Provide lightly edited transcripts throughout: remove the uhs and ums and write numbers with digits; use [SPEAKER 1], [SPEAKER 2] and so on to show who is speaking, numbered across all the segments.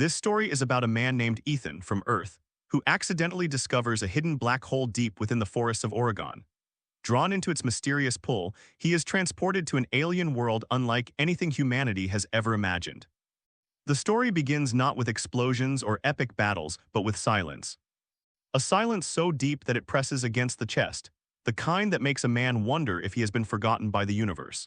[SPEAKER 1] This story is about a man named Ethan from Earth who accidentally discovers a hidden black hole deep within the forests of Oregon. Drawn into its mysterious pull, he is transported to an alien world unlike anything humanity has ever imagined. The story begins not with explosions or epic battles, but with silence. A silence so deep that it presses against the chest, the kind that makes a man wonder if he has been forgotten by the universe.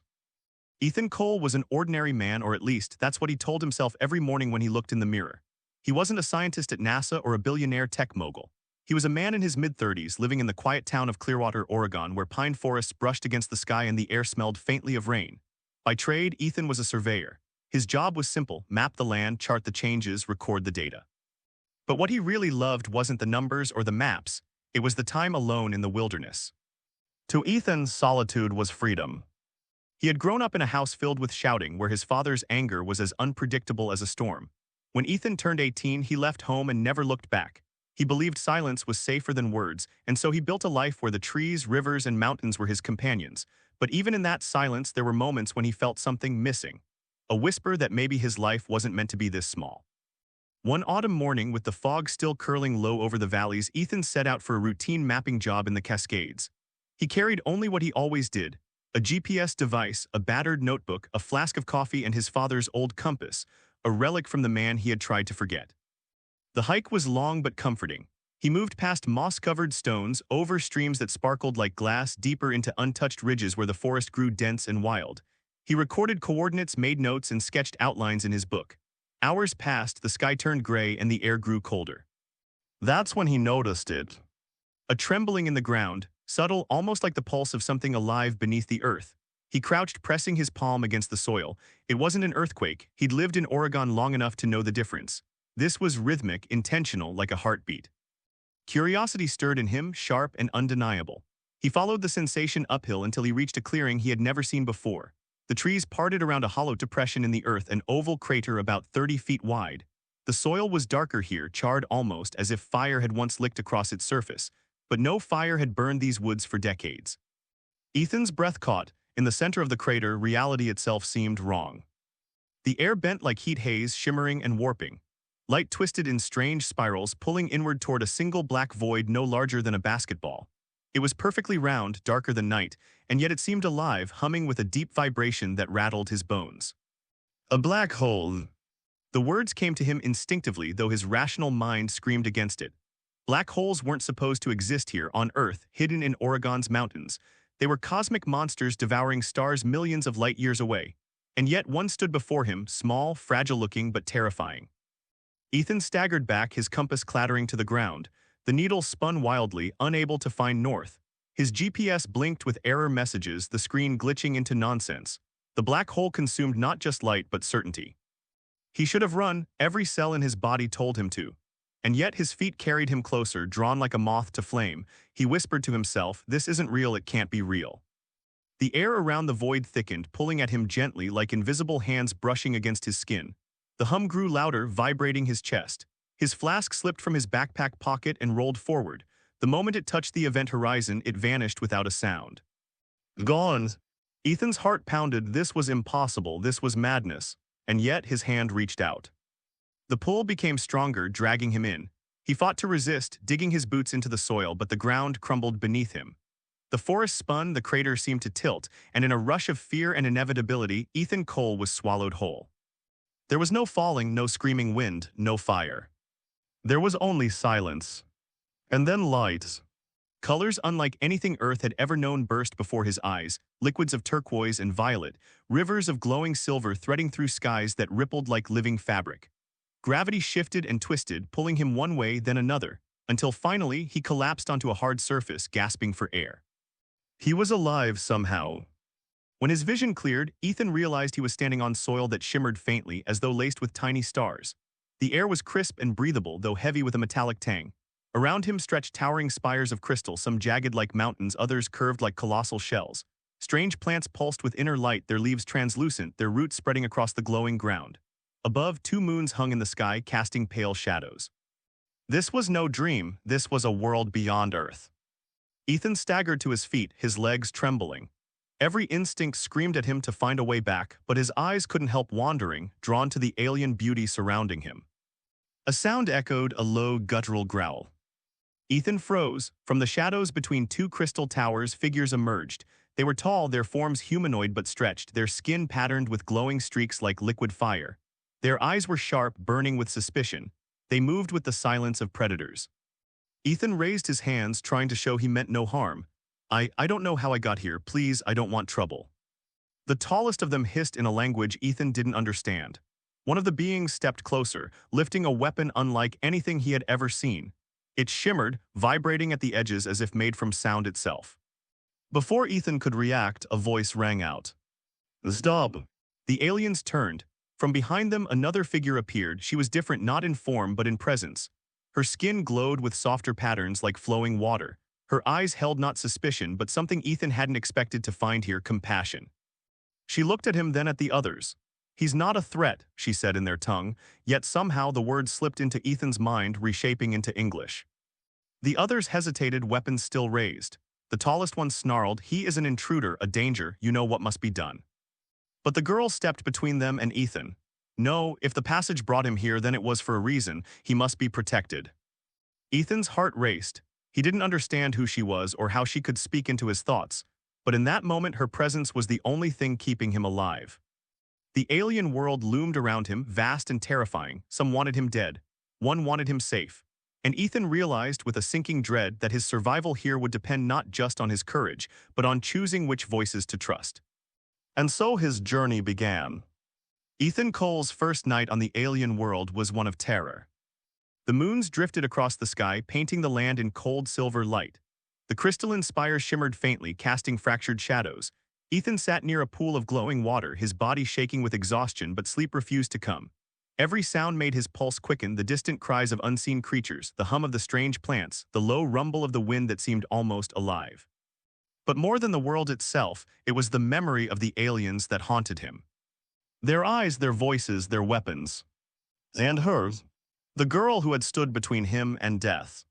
[SPEAKER 1] Ethan Cole was an ordinary man, or at least that's what he told himself every morning when he looked in the mirror. He wasn't a scientist at NASA or a billionaire tech mogul. He was a man in his mid-30s living in the quiet town of Clearwater, Oregon, where pine forests brushed against the sky and the air smelled faintly of rain. By trade, Ethan was a surveyor. His job was simple: map the land, chart the changes, record the data. But what he really loved wasn't the numbers or the maps, it was the time alone in the wilderness. To Ethan, solitude was freedom. He had grown up in a house filled with shouting, where his father's anger was as unpredictable as a storm. When Ethan turned 18, he left home and never looked back. He believed silence was safer than words, and so he built a life where the trees, rivers, and mountains were his companions. But even in that silence, there were moments when he felt something missing. A whisper that maybe his life wasn't meant to be this small. One autumn morning, with the fog still curling low over the valleys, Ethan set out for a routine mapping job in the Cascades. He carried only what he always did: a GPS device, a battered notebook, a flask of coffee, and his father's old compass, a relic from the man he had tried to forget. The hike was long but comforting. He moved past moss-covered stones, over streams that sparkled like glass, deeper into untouched ridges where the forest grew dense and wild. He recorded coordinates, made notes, and sketched outlines in his book. Hours passed, the sky turned gray, and the air grew colder. That's when he noticed it. A trembling in the ground, subtle, almost like the pulse of something alive beneath the earth. He crouched, pressing his palm against the soil. It wasn't an earthquake. He'd lived in Oregon long enough to know the difference. This was rhythmic, intentional, like a heartbeat. Curiosity stirred in him, sharp and undeniable. He followed the sensation uphill until he reached a clearing he had never seen before. The trees parted around a hollow depression in the earth, an oval crater about 30 feet wide. The soil was darker here, charred almost as if fire had once licked across its surface, but no fire had burned these woods for decades. Ethan's breath caught. In the center of the crater, reality itself seemed wrong. The air bent like heat haze, shimmering and warping. Light twisted in strange spirals, pulling inward toward a single black void no larger than a basketball. It was perfectly round, darker than night, and yet it seemed alive, humming with a deep vibration that rattled his bones. A black hole. The words came to him instinctively, though his rational mind screamed against it. Black holes weren't supposed to exist here on Earth, hidden in Oregon's mountains. They were cosmic monsters devouring stars millions of light years away. And yet one stood before him, small, fragile-looking, but terrifying. Ethan staggered back, his compass clattering to the ground. The needle spun wildly, unable to find north. His GPS blinked with error messages, the screen glitching into nonsense. The black hole consumed not just light but certainty. He should have run, every cell in his body told him to. And yet his feet carried him closer, drawn like a moth to flame. He whispered to himself, "This isn't real, it can't be real." The air around the void thickened, pulling at him gently like invisible hands brushing against his skin. The hum grew louder, vibrating his chest. His flask slipped from his backpack pocket and rolled forward. The moment it touched the event horizon, it vanished without a sound. Gone. Ethan's heart pounded. This was impossible, this was madness. And yet his hand reached out. The pull became stronger, dragging him in. He fought to resist, digging his boots into the soil, but the ground crumbled beneath him. The forest spun, the crater seemed to tilt, and in a rush of fear and inevitability, Ethan Cole was swallowed whole. There was no falling, no screaming wind, no fire. There was only silence. And then light. Colors unlike anything Earth had ever known burst before his eyes, liquids of turquoise and violet, rivers of glowing silver threading through skies that rippled like living fabric. Gravity shifted and twisted, pulling him one way, then another, until finally he collapsed onto a hard surface, gasping for air. He was alive somehow. When his vision cleared, Ethan realized he was standing on soil that shimmered faintly, as though laced with tiny stars. The air was crisp and breathable, though heavy with a metallic tang. Around him stretched towering spires of crystal, some jagged like mountains, others curved like colossal shells. Strange plants pulsed with inner light, their leaves translucent, their roots spreading across the glowing ground. Above, 2 moons hung in the sky, casting pale shadows. This was no dream, this was a world beyond Earth. Ethan staggered to his feet, his legs trembling. Every instinct screamed at him to find a way back, but his eyes couldn't help wandering, drawn to the alien beauty surrounding him. A sound echoed, a low, guttural growl. Ethan froze. From the shadows between two crystal towers, figures emerged. They were tall, their forms humanoid but stretched, their skin patterned with glowing streaks like liquid fire. Their eyes were sharp, burning with suspicion. They moved with the silence of predators. Ethan raised his hands, trying to show he meant no harm. I don't know how I got here. Please, I don't want trouble. The tallest of them hissed in a language Ethan didn't understand. One of the beings stepped closer, lifting a weapon unlike anything he had ever seen. It shimmered, vibrating at the edges as if made from sound itself. Before Ethan could react, a voice rang out. Stop! The aliens turned. From behind them, another figure appeared. She was different not in form but in presence. Her skin glowed with softer patterns like flowing water. Her eyes held not suspicion but something Ethan hadn't expected to find here, compassion. She looked at him, then at the others. He's not a threat, she said in their tongue, yet somehow the words slipped into Ethan's mind, reshaping into English. The others hesitated, weapons still raised. The tallest one snarled, he is an intruder, a danger, you know what must be done. But the girl stepped between them and Ethan. No, if the passage brought him here, then it was for a reason. He must be protected. Ethan's heart raced. He didn't understand who she was or how she could speak into his thoughts, but in that moment her presence was the only thing keeping him alive. The alien world loomed around him, vast and terrifying. Some wanted him dead. One wanted him safe. And Ethan realized with a sinking dread that his survival here would depend not just on his courage, but on choosing which voices to trust. And so his journey began. Ethan Cole's first night on the alien world was one of terror. The moons drifted across the sky, painting the land in cold silver light. The crystalline spire shimmered faintly, casting fractured shadows. Ethan sat near a pool of glowing water, his body shaking with exhaustion, but sleep refused to come. Every sound made his pulse quicken, the distant cries of unseen creatures, the hum of the strange plants, the low rumble of the wind that seemed almost alive. But more than the world itself, it was the memory of the aliens that haunted him. Their eyes, their voices, their weapons. And hers. The girl who had stood between him and death.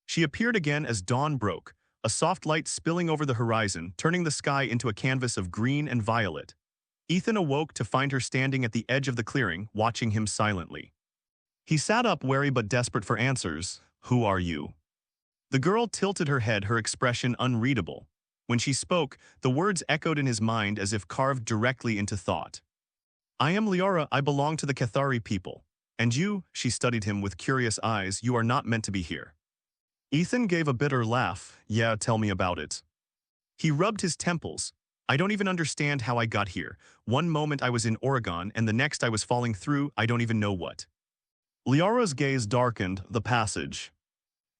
[SPEAKER 1] She appeared again as dawn broke, a soft light spilling over the horizon, turning the sky into a canvas of green and violet. Ethan awoke to find her standing at the edge of the clearing, watching him silently. He sat up, wary but desperate for answers. Who are you? The girl tilted her head, her expression unreadable. When she spoke, the words echoed in his mind as if carved directly into thought. I am Liara, I belong to the Cathari people. And you, she studied him with curious eyes, you are not meant to be here. Ethan gave a bitter laugh. Yeah, tell me about it. He rubbed his temples. I don't even understand how I got here. One moment I was in Oregon, and the next I was falling through, I don't even know what. Liara's gaze darkened. The passage.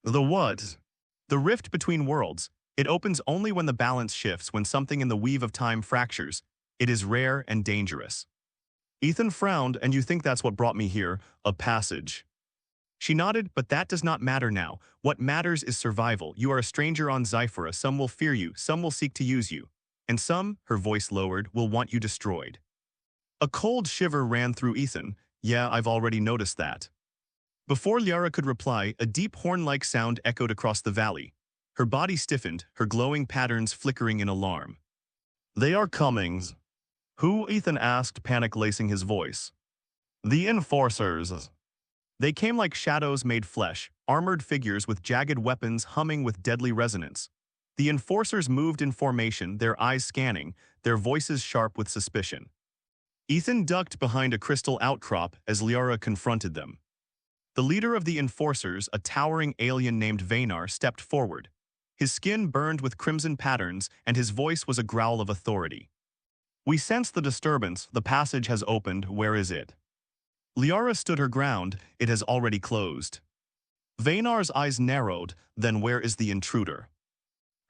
[SPEAKER 1] The what? The rift between worlds. It opens only when the balance shifts, when something in the weave of time fractures. It is rare and dangerous. Ethan frowned. And you think that's what brought me here, a passage? She nodded, but that does not matter now. What matters is survival. You are a stranger on Zyphora. Some will fear you, some will seek to use you. And some, her voice lowered, will want you destroyed. A cold shiver ran through Ethan. Yeah, I've already noticed that. Before Liara could reply, a deep horn-like sound echoed across the valley. Her body stiffened, her glowing patterns flickering in alarm. They are coming. Who? Ethan asked, panic lacing his voice. The Enforcers. They came like shadows made flesh, armored figures with jagged weapons humming with deadly resonance. The Enforcers moved in formation, their eyes scanning, their voices sharp with suspicion. Ethan ducked behind a crystal outcrop as Liara confronted them. The leader of the Enforcers, a towering alien named Vaynar, stepped forward. His skin burned with crimson patterns, and his voice was a growl of authority. We sense the disturbance. The passage has opened. Where is it? Liara stood her ground. It has already closed. Vaynar's eyes narrowed. Then where is the intruder?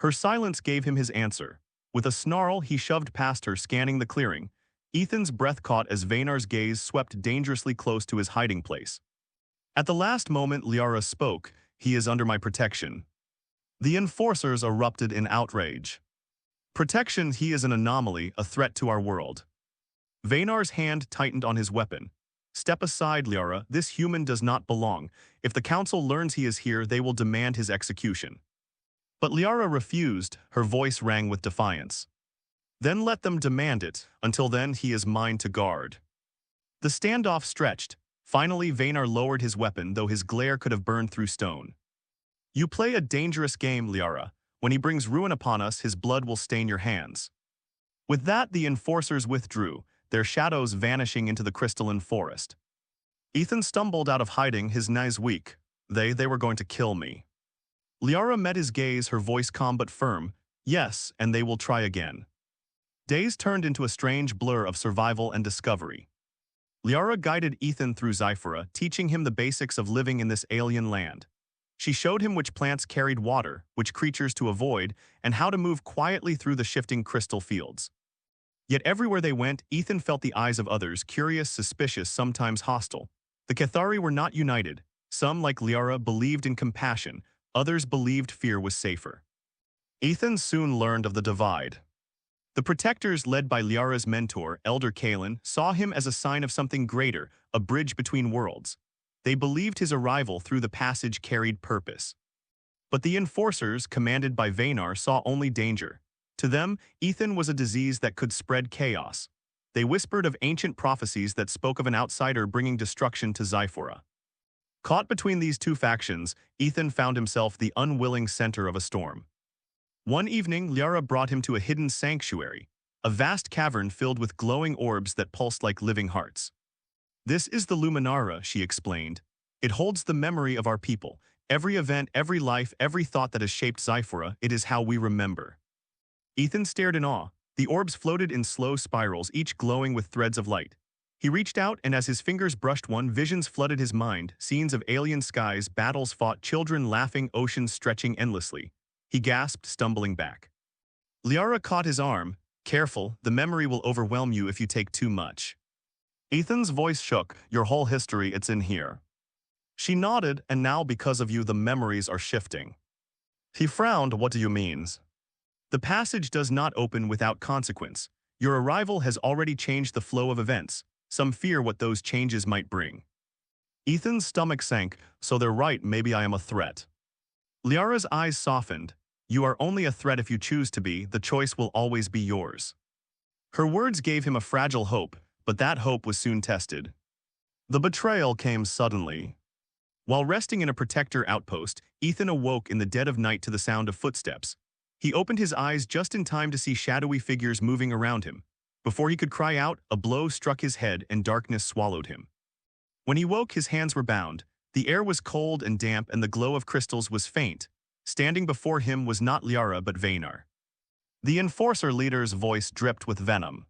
[SPEAKER 1] Her silence gave him his answer. With a snarl, he shoved past her, scanning the clearing. Ethan's breath caught as Vaynar's gaze swept dangerously close to his hiding place. At the last moment, Liara spoke. He is under my protection. The Enforcers erupted in outrage. Protection? He is an anomaly, a threat to our world. Vaynar's hand tightened on his weapon. Step aside, Liara. This human does not belong. If the council learns he is here, they will demand his execution. But Liara refused. Her voice rang with defiance. Then let them demand it. Until then, he is mine to guard. The standoff stretched. Finally, Vaynar lowered his weapon, though his glare could have burned through stone. You play a dangerous game, Liara. When he brings ruin upon us, his blood will stain your hands. With that, the enforcers withdrew, their shadows vanishing into the crystalline forest. Ethan stumbled out of hiding, his knees weak. They were going to kill me. Liara met his gaze, her voice calm but firm. Yes, and they will try again. Days turned into a strange blur of survival and discovery. Liara guided Ethan through Zyphora, teaching him the basics of living in this alien land. She showed him which plants carried water, which creatures to avoid, and how to move quietly through the shifting crystal fields. Yet everywhere they went, Ethan felt the eyes of others, curious, suspicious, sometimes hostile. The Cathari were not united. Some, like Liara, believed in compassion, others believed fear was safer. Ethan soon learned of the divide. The protectors, led by Liara's mentor, Elder Kalen, saw him as a sign of something greater, a bridge between worlds. They believed his arrival through the passage carried purpose. But the enforcers, commanded by Vaynar, saw only danger. To them, Ethan was a disease that could spread chaos. They whispered of ancient prophecies that spoke of an outsider bringing destruction to Zyphora. Caught between these two factions, Ethan found himself the unwilling center of a storm. One evening, Liara brought him to a hidden sanctuary, a vast cavern filled with glowing orbs that pulsed like living hearts. This is the Luminara, she explained. It holds the memory of our people. Every event, every life, every thought that has shaped Zyphora, it is how we remember. Ethan stared in awe. The orbs floated in slow spirals, each glowing with threads of light. He reached out, and as his fingers brushed one, visions flooded his mind, scenes of alien skies, battles fought, children laughing, oceans stretching endlessly. He gasped, stumbling back. Liara caught his arm. Careful, the memory will overwhelm you if you take too much. Ethan's voice shook. Your whole history, it's in here. She nodded, and now because of you the memories are shifting. He frowned. What do you mean? The passage does not open without consequence. Your arrival has already changed the flow of events. Some fear what those changes might bring. Ethan's stomach sank. So they're right, maybe I am a threat. Liara's eyes softened. You are only a threat if you choose to be. The choice will always be yours. Her words gave him a fragile hope, but that hope was soon tested. The betrayal came suddenly. While resting in a protector outpost, Ethan awoke in the dead of night to the sound of footsteps. He opened his eyes just in time to see shadowy figures moving around him. Before he could cry out, a blow struck his head and darkness swallowed him. When he woke, his hands were bound. The air was cold and damp, and the glow of crystals was faint. Standing before him was not Liara but Vaynar. The enforcer leader's voice dripped with venom.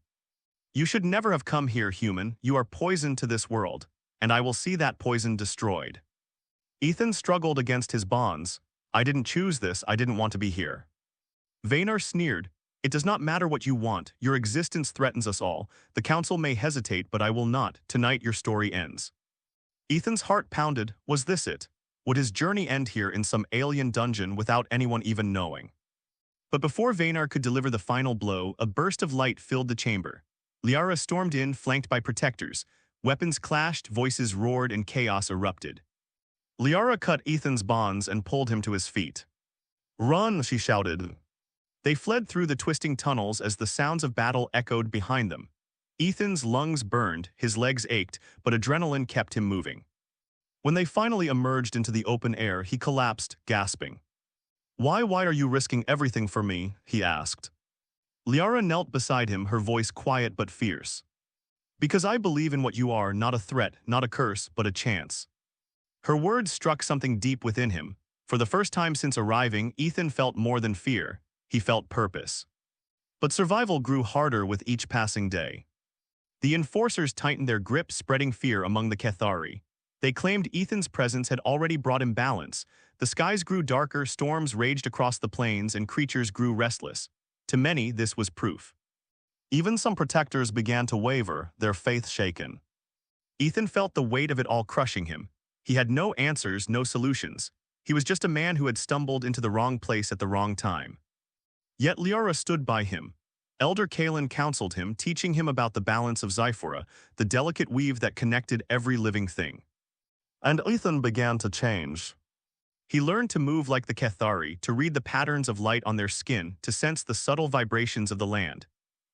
[SPEAKER 1] You should never have come here, human. You are poison to this world, and I will see that poison destroyed. Ethan struggled against his bonds. I didn't choose this, I didn't want to be here. Vaynar sneered. It does not matter what you want, your existence threatens us all. The council may hesitate, but I will not. Tonight your story ends. Ethan's heart pounded. Was this it? Would his journey end here in some alien dungeon without anyone even knowing? But before Vaynar could deliver the final blow, a burst of light filled the chamber. Liara stormed in, flanked by protectors. Weapons clashed, voices roared, and chaos erupted. Liara cut Ethan's bonds and pulled him to his feet. Run, she shouted. They fled through the twisting tunnels as the sounds of battle echoed behind them. Ethan's lungs burned, his legs ached, but adrenaline kept him moving. When they finally emerged into the open air, he collapsed, gasping. Why are you risking everything for me? He asked. Liara knelt beside him, her voice quiet but fierce. Because I believe in what you are, not a threat, not a curse, but a chance. Her words struck something deep within him. For the first time since arriving, Ethan felt more than fear. He felt purpose. But survival grew harder with each passing day. The enforcers tightened their grip, spreading fear among the Cathari. They claimed Ethan's presence had already brought him balance. The skies grew darker, storms raged across the plains, and creatures grew restless. To many, this was proof. Even some protectors began to waver, their faith shaken. Ethan felt the weight of it all crushing him. He had no answers, no solutions. He was just a man who had stumbled into the wrong place at the wrong time. Yet Liara stood by him. Elder Kalen counseled him, teaching him about the balance of Zyphora, the delicate weave that connected every living thing. And Ethan began to change. He learned to move like the Cathari, to read the patterns of light on their skin, to sense the subtle vibrations of the land.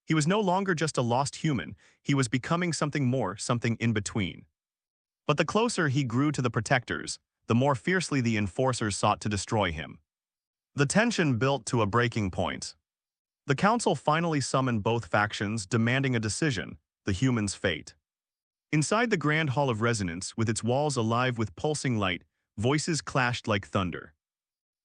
[SPEAKER 1] He was no longer just a lost human, he was becoming something more, something in between. But the closer he grew to the protectors, the more fiercely the enforcers sought to destroy him. The tension built to a breaking point. The council finally summoned both factions, demanding a decision, the human's fate. Inside the Grand Hall of Resonance, with its walls alive with pulsing light, voices clashed like thunder.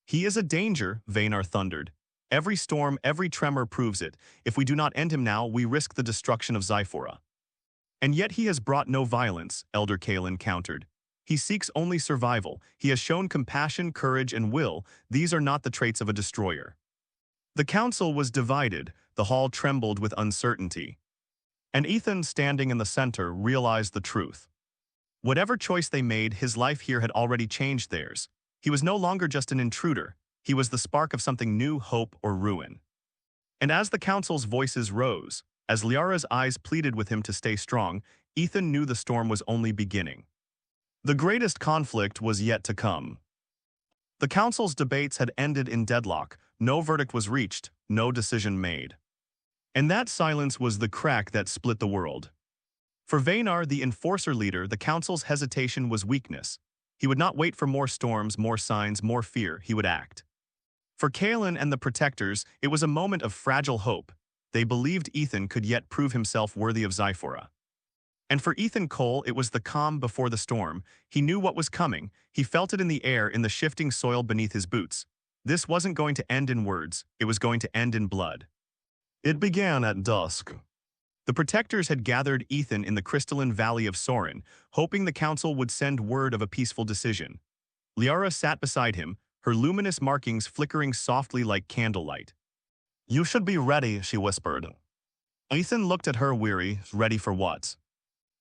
[SPEAKER 1] "He is a danger," Vaynar thundered. "Every storm, every tremor proves it. If we do not end him now, we risk the destruction of Zyphora." "And yet he has brought no violence," Elder Kalen countered. "He seeks only survival. He has shown compassion, courage, and will. These are not the traits of a destroyer." The council was divided. The hall trembled with uncertainty. And Ethan, standing in the center, realized the truth. Whatever choice they made, his life here had already changed theirs. He was no longer just an intruder. He was the spark of something new, hope, or ruin. And as the council's voices rose, as Liara's eyes pleaded with him to stay strong, Ethan knew the storm was only beginning. The greatest conflict was yet to come. The council's debates had ended in deadlock. No verdict was reached, no decision made. And that silence was the crack that split the world. For Vaynar, the enforcer leader, the council's hesitation was weakness. He would not wait for more storms, more signs, more fear. He would act. For Kalen and the protectors, it was a moment of fragile hope. They believed Ethan could yet prove himself worthy of Zyphora. And for Ethan Cole, it was the calm before the storm. He knew what was coming. He felt it in the air, in the shifting soil beneath his boots. This wasn't going to end in words. It was going to end in blood. It began at dusk. The protectors had gathered Ethan in the crystalline valley of Sorin, hoping the council would send word of a peaceful decision. Liara sat beside him, her luminous markings flickering softly like candlelight. "You should be ready," she whispered. Ethan looked at her weary, ready for what?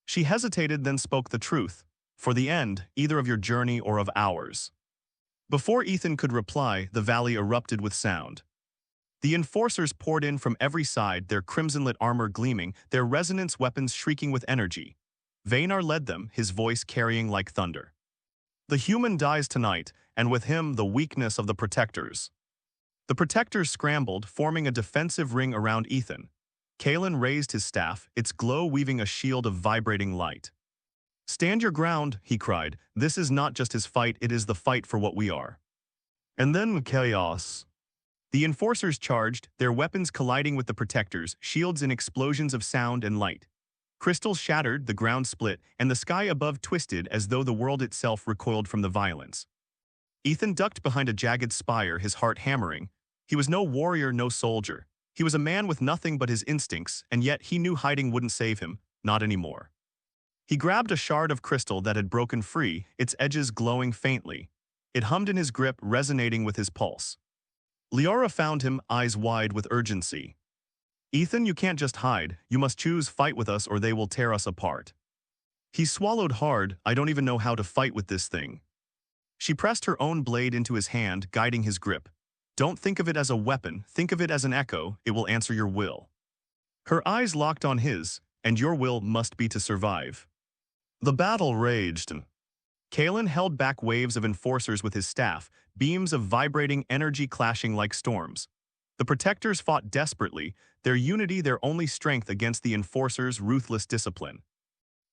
[SPEAKER 1] She hesitated, then spoke the truth. "For the end, either of your journey or of ours." Before Ethan could reply, the valley erupted with sound. The enforcers poured in from every side, their crimson-lit armor gleaming, their resonance weapons shrieking with energy. Vaynar led them, his voice carrying like thunder. "The human dies tonight, and with him the weakness of the protectors." The protectors scrambled, forming a defensive ring around Ethan. Kalen raised his staff, its glow weaving a shield of vibrating light. "Stand your ground," he cried. "This is not just his fight, it is the fight for what we are." And then chaos. The enforcers charged, their weapons colliding with the protectors, shields in explosions of sound and light. Crystals shattered, the ground split, and the sky above twisted as though the world itself recoiled from the violence. Ethan ducked behind a jagged spire, his heart hammering. He was no warrior, no soldier. He was a man with nothing but his instincts, and yet he knew hiding wouldn't save him, not anymore. He grabbed a shard of crystal that had broken free, its edges glowing faintly. It hummed in his grip, resonating with his pulse. Liara found him, eyes wide with urgency. "Ethan, you can't just hide. You must choose, fight with us or they will tear us apart." He swallowed hard. "I don't even know how to fight with this thing." She pressed her own blade into his hand, guiding his grip. "Don't think of it as a weapon. Think of it as an echo. It will answer your will." Her eyes locked on his, "And your will must be to survive." The battle raged. Kalen held back waves of enforcers with his staff, beams of vibrating energy clashing like storms. The protectors fought desperately, their unity their only strength against the enforcers' ruthless discipline.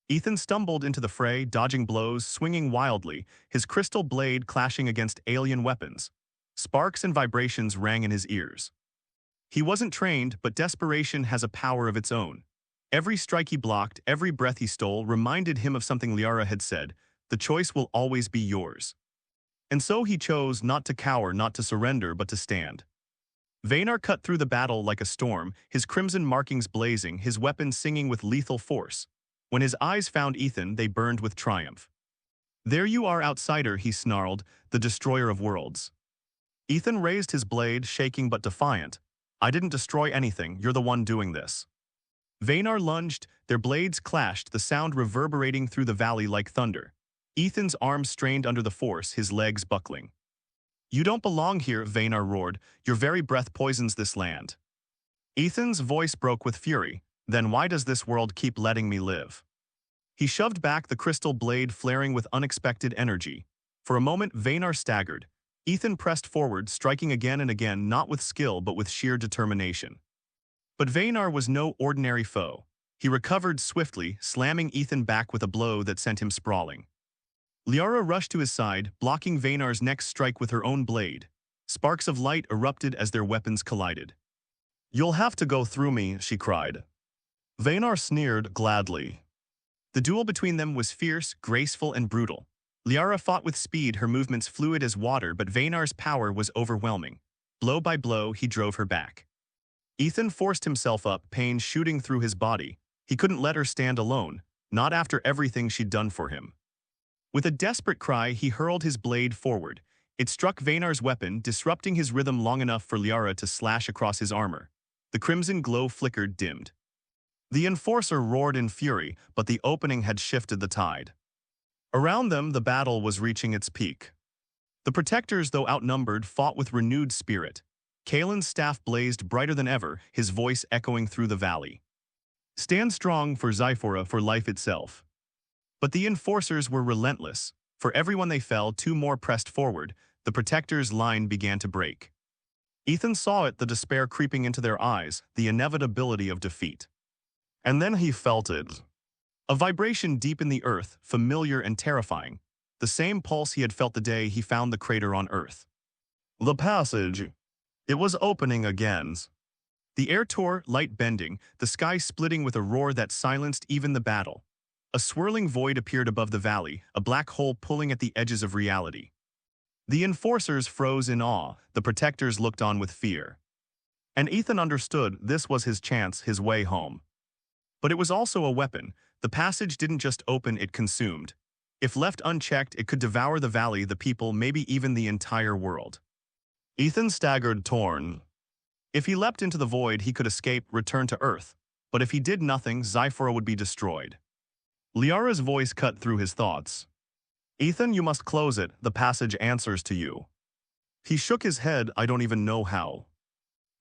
[SPEAKER 1] Ethan stumbled into the fray, dodging blows, swinging wildly, his crystal blade clashing against alien weapons. Sparks and vibrations rang in his ears. He wasn't trained, but desperation has a power of its own. Every strike he blocked, every breath he stole, reminded him of something Liara had said: "The choice will always be yours." And so he chose not to cower, not to surrender, but to stand. Vaynar cut through the battle like a storm, his crimson markings blazing, his weapons singing with lethal force. When his eyes found Ethan, they burned with triumph. "There you are, outsider," he snarled, "the destroyer of worlds." Ethan raised his blade, shaking but defiant. "I didn't destroy anything, you're the one doing this." Vaynar lunged, their blades clashed, the sound reverberating through the valley like thunder. Ethan's arms strained under the force, his legs buckling. "You don't belong here," Vaynar roared. "Your very breath poisons this land." Ethan's voice broke with fury. "Then why does this world keep letting me live?" He shoved back, the crystal blade flaring with unexpected energy. For a moment, Vaynar staggered. Ethan pressed forward, striking again and again, not with skill but with sheer determination. But Vaynar was no ordinary foe. He recovered swiftly, slamming Ethan back with a blow that sent him sprawling. Liara rushed to his side, blocking Vaynar's next strike with her own blade. Sparks of light erupted as their weapons collided. "You'll have to go through me," she cried. Vaynar sneered gladly. The duel between them was fierce, graceful, and brutal. Liara fought with speed, her movements fluid as water, but Vaynar's power was overwhelming. Blow by blow, he drove her back. Ethan forced himself up, pain shooting through his body. He couldn't let her stand alone, not after everything she'd done for him. With a desperate cry, he hurled his blade forward. It struck Vaynar's weapon, disrupting his rhythm long enough for Liara to slash across his armor. The crimson glow flickered, dimmed. The Enforcer roared in fury, but the opening had shifted the tide. Around them, the battle was reaching its peak. The Protectors, though outnumbered, fought with renewed spirit. Kaelin's staff blazed brighter than ever, his voice echoing through the valley. "Stand strong for Zyphora, for life itself." But the Enforcers were relentless. For everyone they fell, two more pressed forward. The Protectors' line began to break. Ethan saw it, the despair creeping into their eyes, the inevitability of defeat. And then he felt it. A vibration deep in the earth, familiar and terrifying. The same pulse he had felt the day he found the crater on Earth. The passage. It was opening again. The air tore, light bending, the sky splitting with a roar that silenced even the battle. A swirling void appeared above the valley, a black hole pulling at the edges of reality. The Enforcers froze in awe, the Protectors looked on with fear. And Ethan understood this was his chance, his way home. But it was also a weapon. The passage didn't just open, it consumed. If left unchecked, it could devour the valley, the people, maybe even the entire world. Ethan staggered, torn. If he leapt into the void, he could escape, return to Earth. But if he did nothing, Zyphora would be destroyed. Liara's voice cut through his thoughts. "Ethan, you must close it. The passage answers to you." He shook his head. "I don't even know how."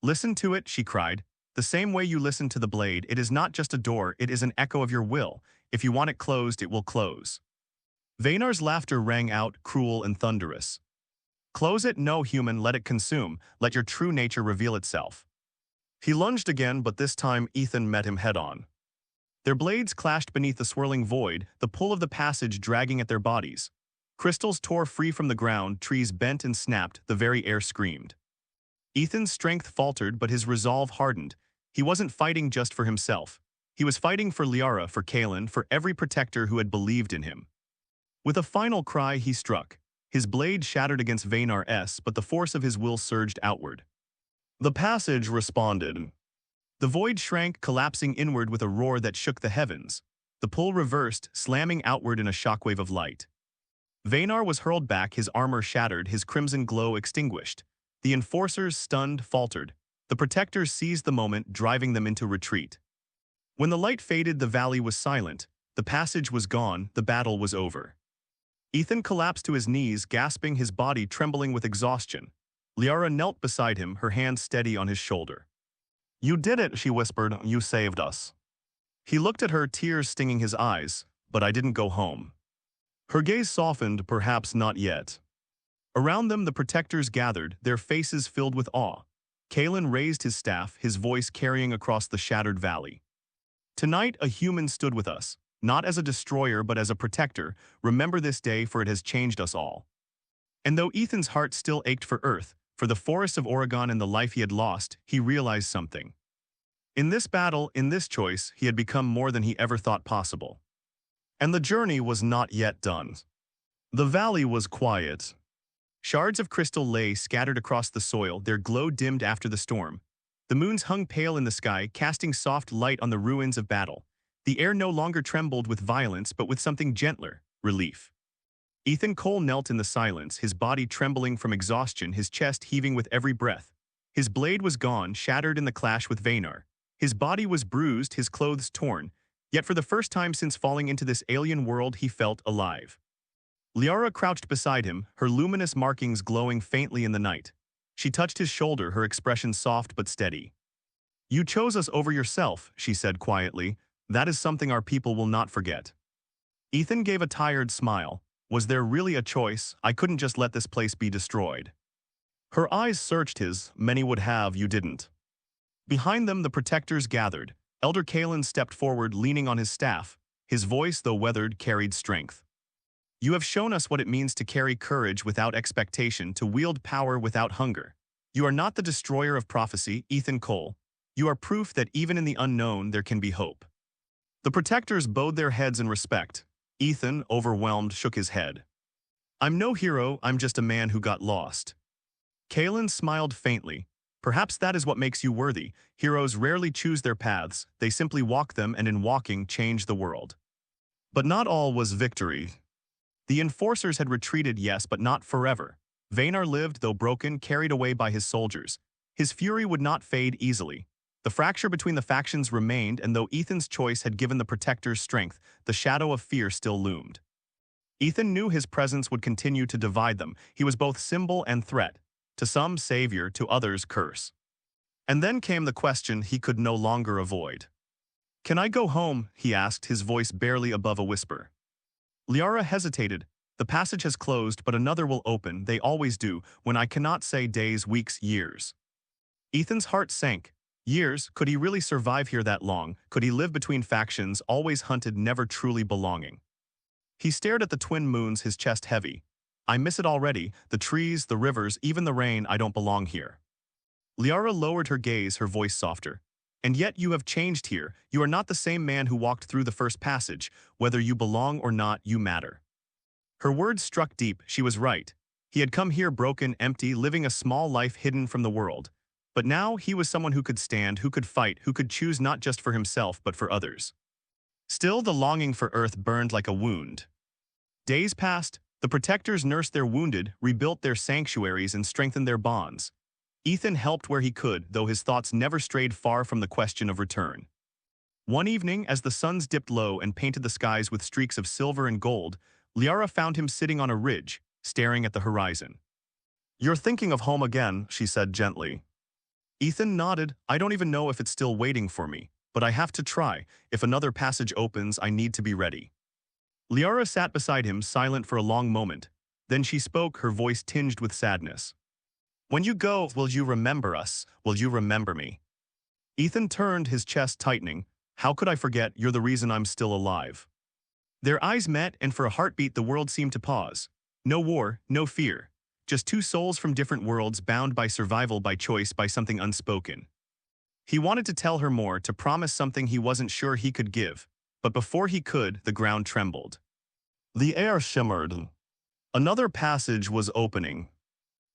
[SPEAKER 1] "Listen to it," she cried. "The same way you listen to the blade. It is not just a door, it is an echo of your will. If you want it closed, it will close." Vaynar's laughter rang out, cruel and thunderous. "Close it, no, human, let it consume. Let your true nature reveal itself." He lunged again, but this time Ethan met him head-on. Their blades clashed beneath the swirling void, the pull of the passage dragging at their bodies. Crystals tore free from the ground, trees bent and snapped, the very air screamed. Ethan's strength faltered, but his resolve hardened. He wasn't fighting just for himself. He was fighting for Liara, for Kaelin, for every Protector who had believed in him. With a final cry, he struck. His blade shattered against Vaynar's, but the force of his will surged outward. The passage responded. The void shrank, collapsing inward with a roar that shook the heavens. The pull reversed, slamming outward in a shockwave of light. Vaynar was hurled back, his armor shattered, his crimson glow extinguished. The Enforcers, stunned, faltered. The Protectors seized the moment, driving them into retreat. When the light faded, the valley was silent. The passage was gone, the battle was over. Ethan collapsed to his knees, gasping, his body trembling with exhaustion. Liara knelt beside him, her hand steady on his shoulder. "You did it," she whispered. "You saved us." He looked at her, tears stinging his eyes. "But I didn't go home." Her gaze softened, "Perhaps not yet." Around them, the Protectors gathered, their faces filled with awe. Kaelin raised his staff, his voice carrying across the shattered valley. "Tonight, a human stood with us, not as a destroyer but as a protector. Remember this day, for it has changed us all." And though Ethan's heart still ached for Earth, for the forests of Oregon and the life he had lost, he realized something. In this battle, in this choice, he had become more than he ever thought possible. And the journey was not yet done. The valley was quiet. Shards of crystal lay scattered across the soil, their glow dimmed after the storm. The moons hung pale in the sky, casting soft light on the ruins of battle. The air no longer trembled with violence, but with something gentler, relief. Ethan Cole knelt in the silence, his body trembling from exhaustion, his chest heaving with every breath. His blade was gone, shattered in the clash with Vaynar. His body was bruised, his clothes torn. Yet for the first time since falling into this alien world, he felt alive. Liara crouched beside him, her luminous markings glowing faintly in the night. She touched his shoulder, her expression soft but steady. "You chose us over yourself," she said quietly. "That is something our people will not forget." Ethan gave a tired smile. Was there really a choice? I couldn't just let this place be destroyed. Her eyes searched his. "Many would have, you didn't." Behind them, the Protectors gathered. Elder Kalen stepped forward, leaning on his staff. His voice, though weathered, carried strength. You have shown us what it means to carry courage without expectation, to wield power without hunger. You are not the destroyer of prophecy, Ethan Cole. You are proof that even in the unknown there can be hope. The protectors bowed their heads in respect. Ethan, overwhelmed, shook his head. I'm no hero, I'm just a man who got lost. Kalen smiled faintly. Perhaps that is what makes you worthy. Heroes rarely choose their paths, they simply walk them, and in walking change the world. But not all was victory. The enforcers had retreated, yes, but not forever. Vaynar lived, though broken, carried away by his soldiers. His fury would not fade easily. The fracture between the factions remained, and though Ethan's choice had given the protectors strength, the shadow of fear still loomed. Ethan knew his presence would continue to divide them. He was both symbol and threat. To some, savior, to others, curse. And then came the question he could no longer avoid. Can I go home? He asked, his voice barely above a whisper. Liara hesitated. The passage has closed, but another will open. They always do, when I cannot say days, weeks, years. Ethan's heart sank. Years? Could he really survive here that long? Could he live between factions, always hunted, never truly belonging? He stared at the twin moons, his chest heavy. I miss it already, the trees, the rivers, even the rain. I don't belong here. Liara lowered her gaze, her voice softer. And yet you have changed here. You are not the same man who walked through the first passage. Whether you belong or not, you matter. Her words struck deep. She was right. He had come here broken, empty, living a small life hidden from the world. But now he was someone who could stand, who could fight, who could choose not just for himself but for others. Still, the longing for Earth burned like a wound. Days passed. The protectors nursed their wounded, rebuilt their sanctuaries, and strengthened their bonds. Ethan helped where he could, though his thoughts never strayed far from the question of return. One evening, as the suns dipped low and painted the skies with streaks of silver and gold, Liara found him sitting on a ridge, staring at the horizon. You're thinking of home again, she said gently. Ethan nodded. I don't even know if it's still waiting for me, but I have to try. If another passage opens, I need to be ready. Liara sat beside him, silent for a long moment. Then she spoke, her voice tinged with sadness. When you go, will you remember us? Will you remember me? Ethan turned, his chest tightening. How could I forget? You're the reason I'm still alive. Their eyes met, and for a heartbeat the world seemed to pause. No war, no fear. Just two souls from different worlds, bound by survival, by choice, by something unspoken. He wanted to tell her more, to promise something he wasn't sure he could give. But before he could, the ground trembled. The air shimmered. Another passage was opening.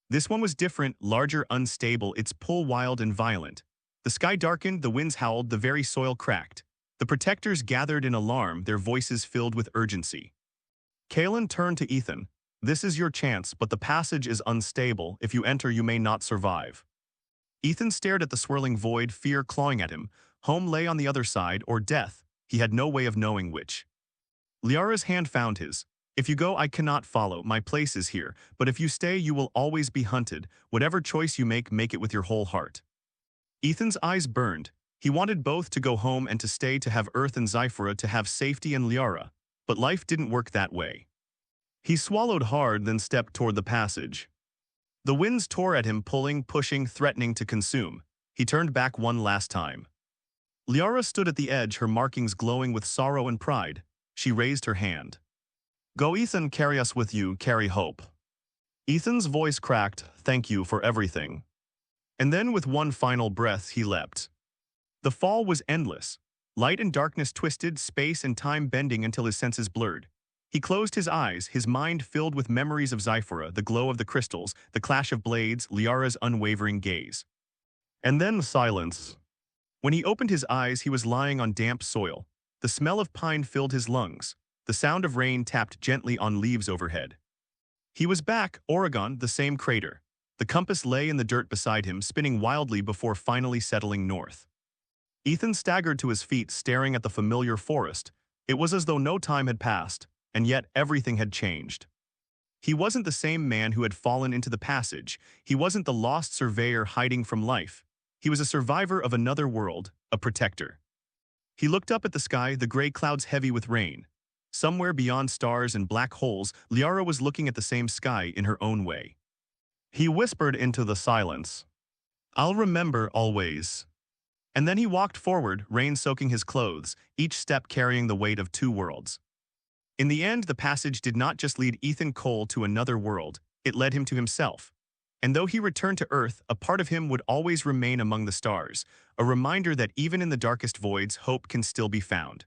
[SPEAKER 1] This one was different, larger, unstable, its pull wild and violent. The sky darkened, the winds howled, the very soil cracked. The protectors gathered in alarm, their voices filled with urgency. Kalen turned to Ethan. This is your chance, but the passage is unstable. If you enter, you may not survive. Ethan stared at the swirling void, fear clawing at him. Home lay on the other side, or death. He had no way of knowing which. Liara's hand found his. If you go, I cannot follow. My place is here. But if you stay, you will always be hunted. Whatever choice you make it with your whole heart. Ethan's eyes burned. He wanted both, to go home and to stay, to have Earth and Zyphora, to have safety and Liara. But life didn't work that way. He swallowed hard, then stepped toward the passage. The winds tore at him, pulling, pushing, threatening to consume. He turned back one last time. Liara stood at the edge, her markings glowing with sorrow and pride. She raised her hand. Go, Ethan, carry us with you, carry hope. Ethan's voice cracked, thank you for everything. And then with one final breath, he leapt. The fall was endless. Light and darkness twisted, space and time bending until his senses blurred. He closed his eyes, his mind filled with memories of Zyphora, the glow of the crystals, the clash of blades, Liara's unwavering gaze. And then silence. When he opened his eyes, he was lying on damp soil. The smell of pine filled his lungs. The sound of rain tapped gently on leaves overhead. He was back, Oregon, the same crater. The compass lay in the dirt beside him, spinning wildly before finally settling north. Ethan staggered to his feet, staring at the familiar forest. It was as though no time had passed, and yet everything had changed. He wasn't the same man who had fallen into the passage. He wasn't the lost surveyor hiding from life. He was a survivor of another world, a protector. He looked up at the sky, the gray clouds heavy with rain. Somewhere beyond stars and black holes, Liara was looking at the same sky in her own way. He whispered into the silence, I'll remember always. And then he walked forward, rain soaking his clothes, each step carrying the weight of two worlds. In the end, the passage did not just lead Ethan Cole to another world, it led him to himself. And though he returned to Earth, a part of him would always remain among the stars, a reminder that even in the darkest voids, hope can still be found.